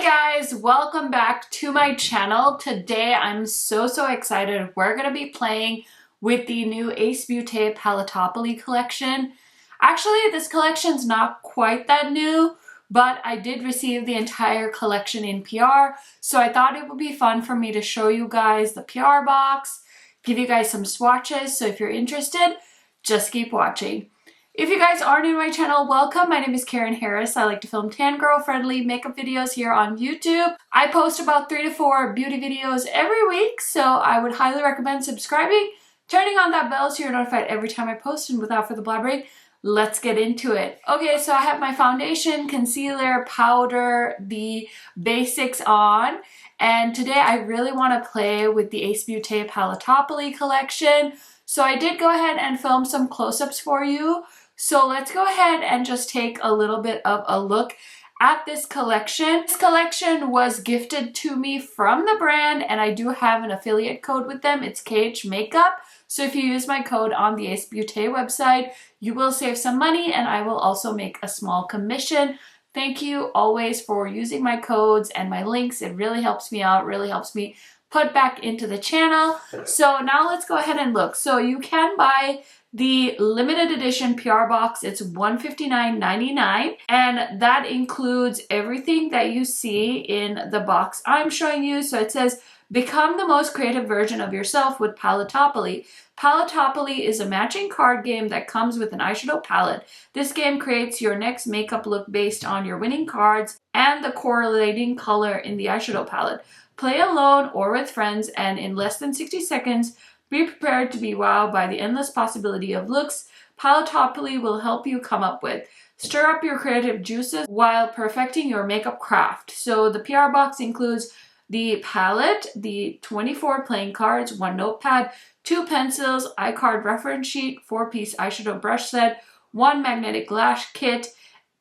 guys, welcome back to my channel. Today I'm so excited. We're gonna be playing with the new Beaute Palettopoly collection. Actually, this collection's not quite that new, but I did receive the entire collection in PR, so I thought it would be fun for me to show you guys the PR box, give you guys some swatches, so if you're interested, just keep watching. If you guys are new to my channel, welcome. My name is KARENHARRIS. I like to film tan girl friendly makeup videos here on YouTube. I post about 3 to 4 beauty videos every week, so I would highly recommend subscribing, turning on that bell so you're notified every time I post, and without further blabbering, let's get into it. Okay, so I have my foundation, concealer, powder, the basics on, and today I really want to play with the Beaute Palettopoly collection. So I did go ahead and film some close-ups for you. So let's go ahead and just take a little bit of a look at this collection. This collection was gifted to me from the brand, and I do have an affiliate code with them. It's KHMAKEUP. So if you use my code on the Beaute website, you will save some money, and I will also make a small commission. Thank you always for using my codes and my links. It really helps me out, really helps me put back into the channel. So now let's go ahead and look. So you can buy the limited edition PR box. It's $159.99, and that includes everything that you see in the box I'm showing you. So it says, become the most creative version of yourself with Palettopoly. Palettopoly is a matching card game that comes with an eyeshadow palette. This game creates your next makeup look based on your winning cards and the correlating color in the eyeshadow palette. Play alone or with friends, and in less than 60 seconds, be prepared to be wowed by the endless possibility of looks Palettopoly will help you come up with. Stir up your creative juices while perfecting your makeup craft. So the PR box includes the palette, the 24 playing cards, 1 notepad, 2 pencils, iCard reference sheet, 4-piece eyeshadow brush set, 1 magnetic lash kit,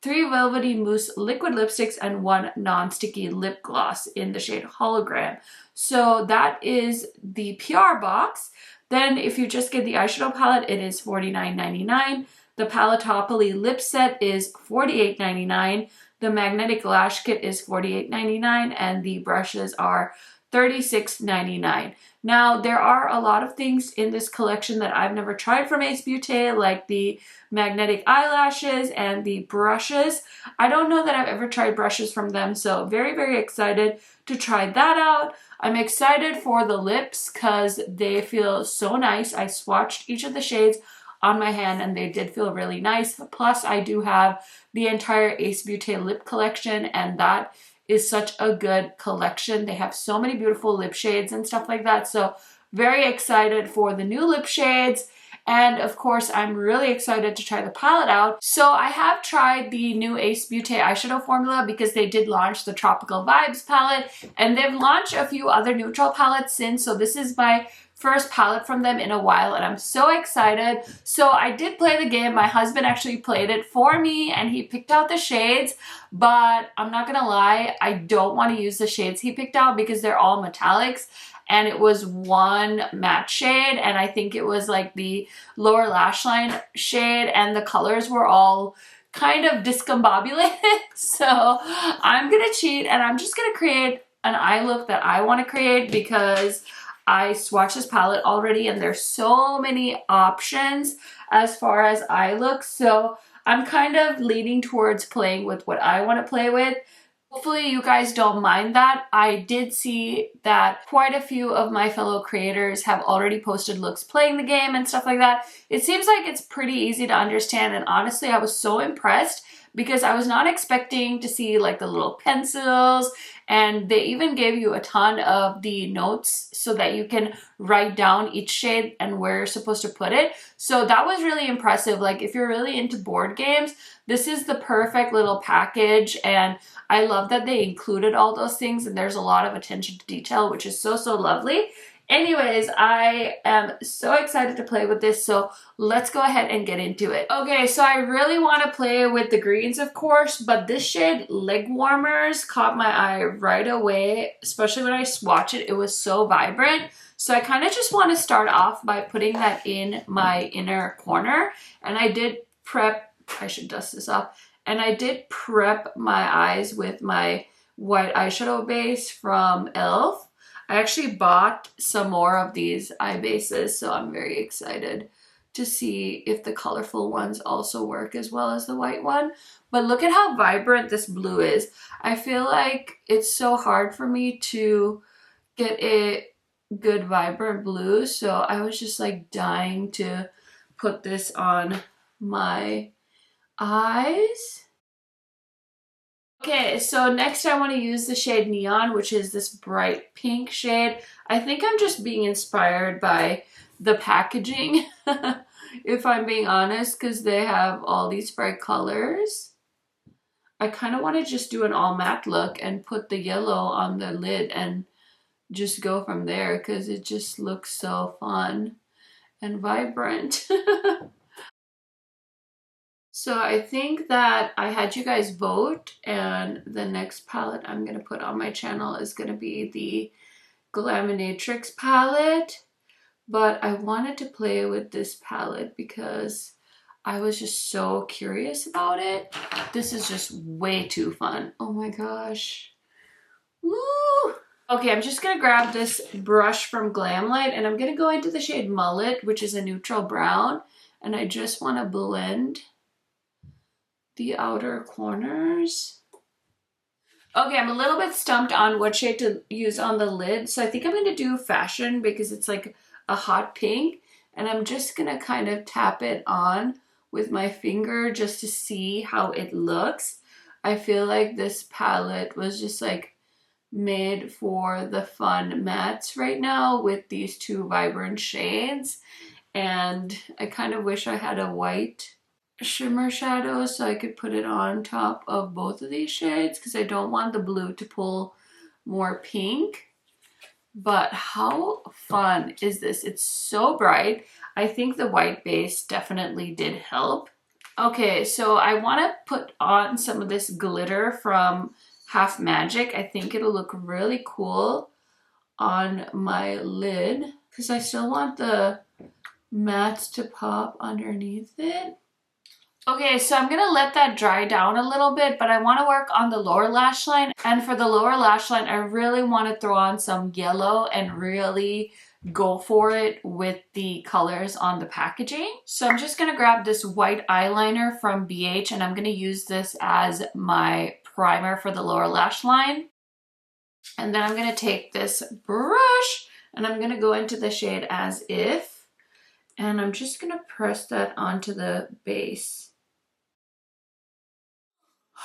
3 velvety mousse liquid lipsticks, and 1 non-sticky lip gloss in the shade Hologram. So that is the PR box. Then if you just get the eyeshadow palette, it is $49.99. The Palettopoly lip set is $48.99. The magnetic lash kit is $48.99, and the brushes are $36.99. Now, there are a lot of things in this collection that I've never tried from Beaute, like the magnetic eyelashes and the brushes. I don't know that I've ever tried brushes from them, so very excited to try that out. I'm excited for the lips because they feel so nice. I swatched each of the shades on my hand and they did feel really nice. Plus, I do have the entire Beaute lip collection, and that is such a good collection. They have so many beautiful lip shades and stuff like that. So very excited for the new lip shades. And of course, I'm really excited to try the palette out. So I have tried the new Beaute eyeshadow formula because they did launch the Tropical Vibes palette, and they've launched a few other neutral palettes since. So this is my first palette from them in a while, and I'm so excited. So I did play the game. My husband actually played it for me, and he picked out the shades, but I'm not gonna lie, I don't want to use the shades he picked out because they're all metallics, and it was 1 matte shade, and I think it was like the lower lash line shade, and the colors were all kind of discombobulated. So I'm gonna cheat, and I'm just gonna create an eye look that I want to create because I swatched this palette already, and there's so many options as far as eye looks. So I'm kind of leaning towards playing with what I want to play with. Hopefully you guys don't mind that. I did see that quite a few of my fellow creators have already posted looks playing the game and stuff like that. It seems like it's pretty easy to understand, and honestly, I was so impressed because I was not expecting to see like the little pencils, and they even gave you a ton of the notes so that you can write down each shade and where you're supposed to put it. So that was really impressive. Like if you're really into board games, this is the perfect little package, and I love that they included all those things, and there's a lot of attention to detail, which is so lovely. Anyways, I am so excited to play with this, so let's go ahead and get into it. Okay, so I really want to play with the greens, of course, but this shade, Leg Warmers, caught my eye right away, especially when I swatched it. It was so vibrant. So I kind of just want to start off by putting that in my inner corner, and I did prep, I should dust this off, and I did prep my eyes with my white eyeshadow base from e.l.f. I actually bought some more of these eye bases, so I'm very excited to see if the colorful ones also work as well as the white one. But look at how vibrant this blue is. I feel like it's so hard for me to get a good vibrant blue, so I was just like dying to put this on my eyes. Okay, so next I want to use the shade Neon, which is this bright pink shade. I think I'm just being inspired by the packaging, if I'm being honest, because they have all these bright colors. I kind of want to just do an all matte look and put the yellow on the lid and just go from there, because it just looks so fun and vibrant. So I think that I had you guys vote, and the next palette I'm going to put on my channel is going to be the Glaminatrix palette. But I wanted to play with this palette because I was just so curious about it. This is just way too fun. Oh my gosh. Woo! Okay, I'm just going to grab this brush from Glamlite, and I'm going to go into the shade Mullet, which is a neutral brown. And I just want to blend the outer corners. Okay, I'm a little bit stumped on what shade to use on the lid, so I think I'm going to do Fashion because it's like a hot pink, and I'm just going to kind of tap it on with my finger just to see how it looks. I feel like this palette was just like made for the fun mattes right now with these two vibrant shades, and I kind of wish I had a white shimmer shadow so I could put it on top of both of these shades because I don't want the blue to pull more pink. But how fun is this? It's so bright. I think the white base definitely did help. Okay, so I want to put on some of this glitter from Half Magic. I think it'll look really cool on my lid because I still want the mattes to pop underneath it. Okay, so I'm gonna let that dry down a little bit, but I want to work on the lower lash line. And for the lower lash line, I really want to throw on some yellow and really go for it with the colors on the packaging. So I'm just gonna grab this white eyeliner from BH, and I'm gonna use this as my primer for the lower lash line. And then I'm gonna take this brush and I'm gonna go into the shade As If, and I'm just gonna press that onto the base.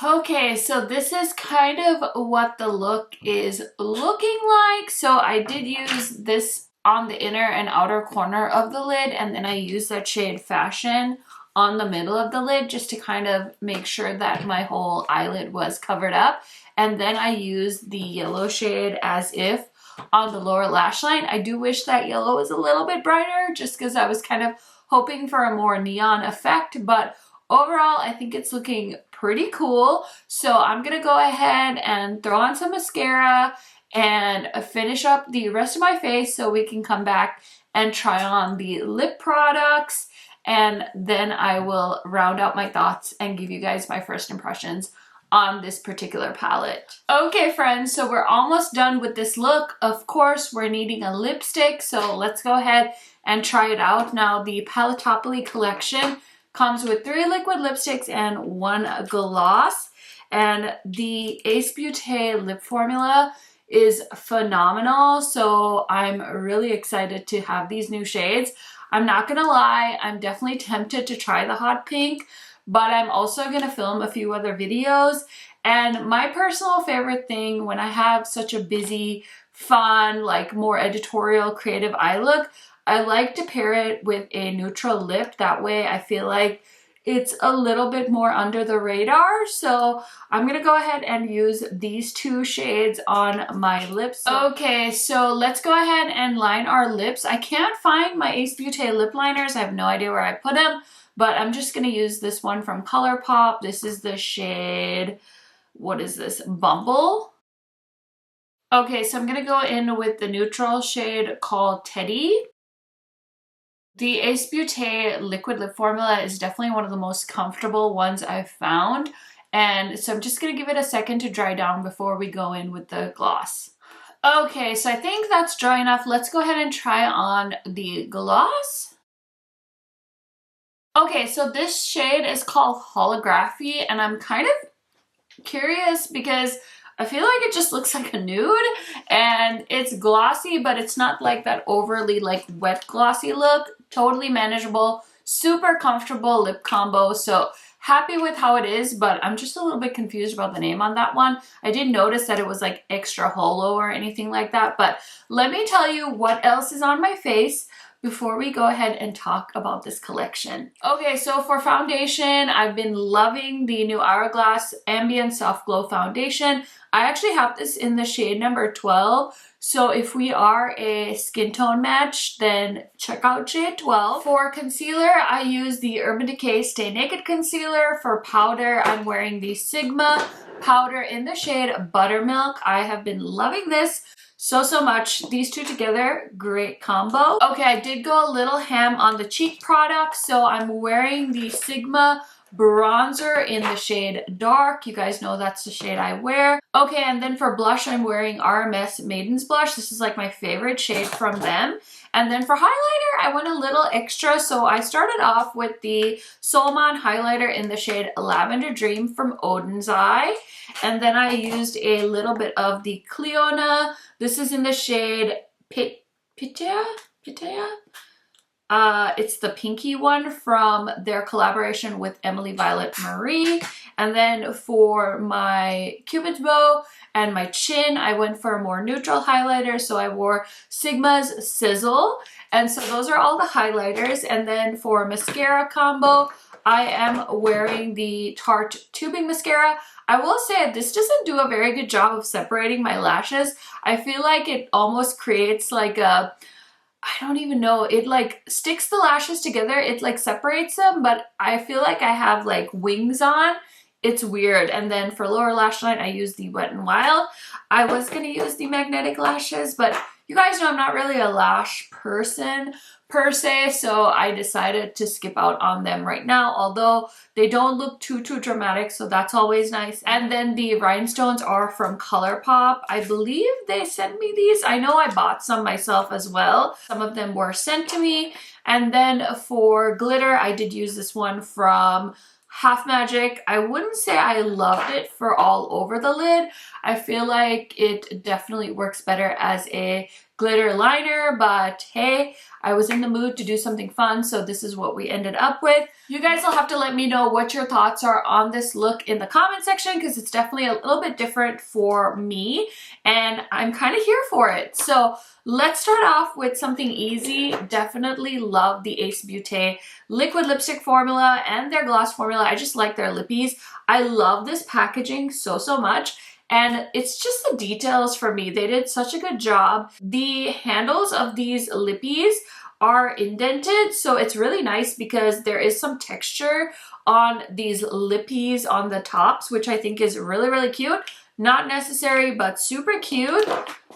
Okay, so this is kind of what the look is looking like. So I did use this on the inner and outer corner of the lid, and then I used that shade Fashion on the middle of the lid just to kind of make sure that my whole eyelid was covered up. And then I used the yellow shade As If on the lower lash line. I do wish that yellow was a little bit brighter just because I was kind of hoping for a more neon effect, but overall, I think it's looking pretty cool. So I'm gonna go ahead and throw on some mascara and finish up the rest of my face so we can come back and try on the lip products, and then I will round out my thoughts and give you guys my first impressions on this particular palette. Okay friends, so we're almost done with this look. Of course, we're needing a lipstick, so let's go ahead and try it out. Now, the Paletteopoly collection comes with 3 liquid lipsticks and 1 gloss. And the Ace Beaute lip formula is phenomenal. So I'm really excited to have these new shades. I'm not gonna lie, I'm definitely tempted to try the hot pink, but I'm also gonna film a few other videos. And my personal favorite thing when I have such a busy, fun, like more editorial, creative eye look, I like to pair it with a neutral lip. That way I feel like it's a little bit more under the radar. So I'm gonna go ahead and use these 2 shades on my lips. Okay, so let's go ahead and line our lips. I can't find my Ace Beaute lip liners. I have no idea where I put them, but I'm just gonna use this one from ColourPop. This is the shade, what is this, Bumble? Okay, so I'm gonna go in with the neutral shade called Teddy. The Ace Beaute liquid lip formula is definitely one of the most comfortable ones I've found. And so I'm just gonna give it a second to dry down before we go in with the gloss. Okay, so I think that's dry enough. Let's go ahead and try on the gloss. Okay, so this shade is called Holography, and I'm kind of curious because I feel like it just looks like a nude, and it's glossy, but it's not like that overly like wet glossy look. Totally manageable, super comfortable lip combo. So happy with how it is, but I'm just a little bit confused about the name on that one. I didn't notice that it was like extra hollow or anything like that, but let me tell you what else is on my face before we go ahead and talk about this collection. Okay, so for foundation, I've been loving the new Hourglass Ambient Soft Glow Foundation. I actually have this in the shade number 12. So if we are a skin tone match, then check out shade 12. For concealer, I use the Urban Decay Stay Naked Concealer. For powder, I'm wearing the Sigma powder in the shade Buttermilk. I have been loving this so much. These two together, great combo. Okay, I did go a little ham on the cheek product, so I'm wearing the Sigma bronzer in the shade Dark. You guys know that's the shade I wear. Okay, and then for blush, I'm wearing RMS Maiden's Blush. This is like my favorite shade from them. And then for highlighter, I went a little extra, so I started off with the Solmon highlighter in the shade Lavender Dream from Oden's Eye. And then I used a little bit of the Cleona. This is in the shade Pitea? It's the pinky one from their collaboration with Emily Violet Marie. And then for my Cupid's bow and my chin, I went for a more neutral highlighter. So I wore Sigma's Sizzle. And so those are all the highlighters. And then for mascara combo, I am wearing the Tarte Tubing Mascara. I will say this doesn't do a very good job of separating my lashes. I feel like it almost creates like a, I don't even know, it like sticks the lashes together, it like separates them, but I feel like I have like wings on. It's weird. And then for lower lash line, I use the Wet n Wild. I was gonna use the magnetic lashes, but you guys know I'm not really a lash person per se, so I decided to skip out on them right now, although they don't look too dramatic, so that's always nice. And then the rhinestones are from ColourPop. I believe they sent me these. I know I bought some myself as well. Some of them were sent to me. And then for glitter, I did use this one from Half Magic. I wouldn't say I loved it for all over the lid. I feel like it definitely works better as a glitter liner, but hey, I was in the mood to do something fun, so this is what we ended up with. You guys will have to let me know what your thoughts are on this look in the comment section, because it's definitely a little bit different for me, and I'm kind of here for it. So let's start off with something easy. Definitely love the Ace Beaute liquid lipstick formula and their gloss formula. I just like their lippies. I love this packaging so much. And it's just the details for me. They did such a good job. The handles of these lippies are indented, so it's really nice because there is some texture on these lippies on the tops, which I think is really cute. Not necessary, but super cute.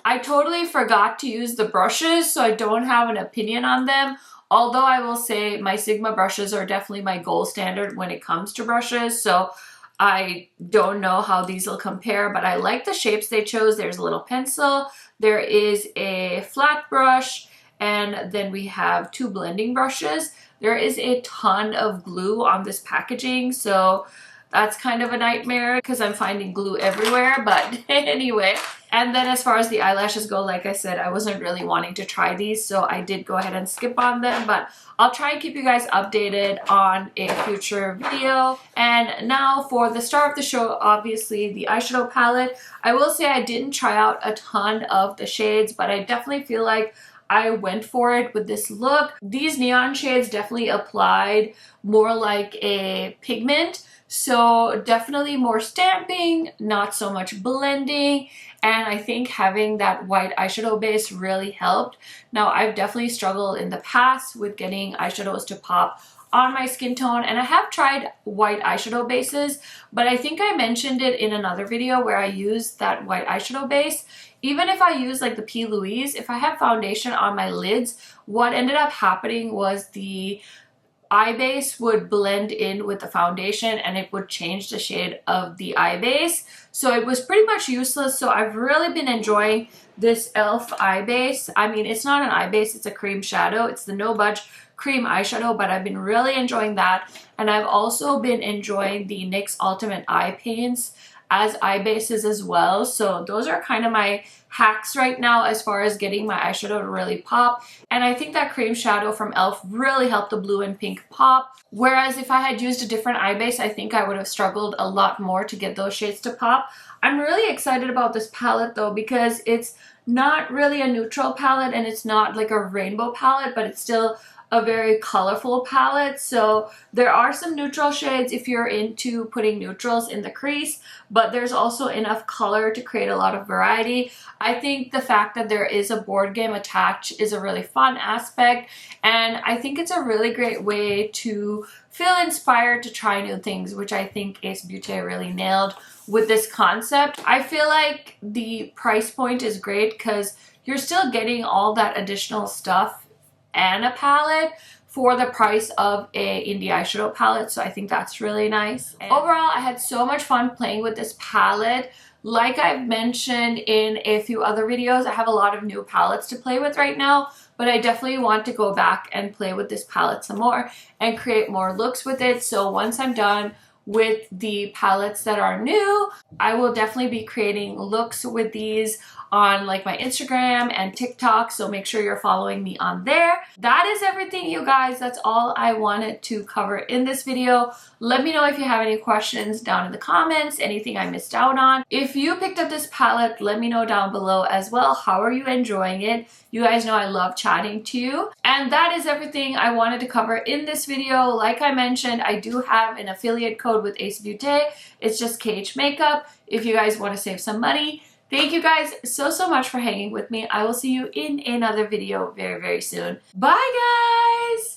I totally forgot to use the brushes, so I don't have an opinion on them. Although I will say my Sigma brushes are definitely my gold standard when it comes to brushes, so I don't know how these will compare, but I like the shapes they chose. There's a little pencil, there is a flat brush, and then we have two blending brushes. There is a ton of glue on this packaging, so that's kind of a nightmare because I'm finding glue everywhere, but anyway. And then as far as the eyelashes go, like I said, I wasn't really wanting to try these, so I did go ahead and skip on them, but I'll try and keep you guys updated on a future video. And now for the star of the show, obviously the eyeshadow palette. I will say I didn't try out a ton of the shades, but I definitely feel like I went for it with this look. These neon shades definitely applied more like a pigment, so definitely more stamping, not so much blending. And I think having that white eyeshadow base really helped. Now, I've definitely struggled in the past with getting eyeshadows to pop on my skin tone, and I have tried white eyeshadow bases, but I think I mentioned it in another video where I used that white eyeshadow base. Even if I use like the P. Louise, if I have foundation on my lids, what ended up happening was the eye base would blend in with the foundation and it would change the shade of the eye base. So it was pretty much useless. So I've really been enjoying this e.l.f. eye base. I mean, it's not an eye base, it's a cream shadow. It's the No Budge cream eyeshadow, but I've been really enjoying that. And I've also been enjoying the NYX Ultimate Eye Paints as eye bases as well. So those are kind of my hacks right now as far as getting my eyeshadow to really pop. And I think that cream shadow from e.l.f. really helped the blue and pink pop. Whereas if I had used a different eye base, I think I would have struggled a lot more to get those shades to pop. I'm really excited about this palette though, because it's not really a neutral palette and it's not like a rainbow palette, but it's still a very colorful palette. So there are some neutral shades if you're into putting neutrals in the crease, but there's also enough color to create a lot of variety. I think the fact that there is a board game attached is a really fun aspect, and I think it's a really great way to feel inspired to try new things, which I think Ace Beaute really nailed with this concept. I feel like the price point is great because you're still getting all that additional stuff and a palette for the price of a indie eyeshadow palette. So I think that's really nice. And overall, I had so much fun playing with this palette. Like I've mentioned in a few other videos, I have a lot of new palettes to play with right now, but I definitely want to go back and play with this palette some more and create more looks with it. So once I'm done with the palettes that are new, I will definitely be creating looks with these on like my Instagram and TikTok, so make sure you're following me on there. That is everything, you guys. That's all I wanted to cover in this video. Let me know if you have any questions down in the comments, anything I missed out on. If you picked up this palette, let me know down below as well. How are you enjoying it? You guys know I love chatting to you. And that is everything I wanted to cover in this video. Like I mentioned, I do have an affiliate code with Ace Beaute. It's just KHMAKEUP if you guys want to save some money. Thank you guys so much for hanging with me. I will see you in another video very, very soon. Bye, guys!